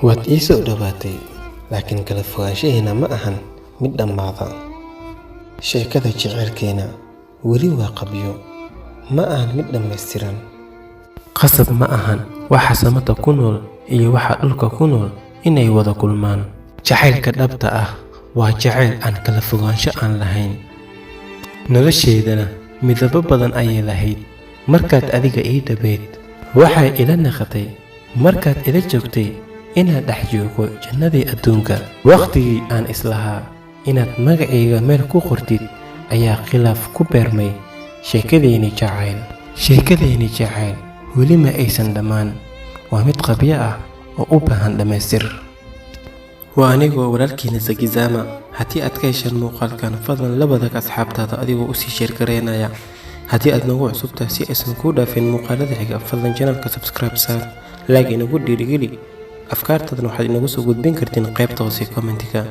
waad ii soo dhawaatay laakiin kala fogaanshaheena ma ahan mid dhammaada. Sheekada jaceylkeena weli waa qabyo, ma ahan mid dhammaystiran. Qasab ma ahan waxa samada ku nool iyo waxa dhulka ku nool inay wada kulmaan. Jaceylka dhabta ah waa jaceyl aan kala fogaansho aan lahayn. Nolosheedana midabo badan ayay lahayd. Markaad adiga ii dhabeed waxay ila naqatay markaad ila joogtay inaad dhex joogo jannadii adduunka. Waqtigii aan islahaa inaad magacayga meel ku qortid ayaa khilaaf ku beermay. Sheekadeeni jacayl weli ma aysan dhammaan, waa mid qabyo ah oo u baahan dhammaystir. waa anigoo walaalkiina Zakizama. haddii aad ka heshaan muuqaalkan fadlan la wadaag asxaabtaada adigoo u sii sheer gareynaya. haddii aad nagu cusubtahay si aysan kuu dhaafin muuqaalada xiga fadlan channelka subscribe saar, like inagu dhiirigeli. afkaartaadana waxaad inagu soo gudbin kartiin qaybta hoose commentiga.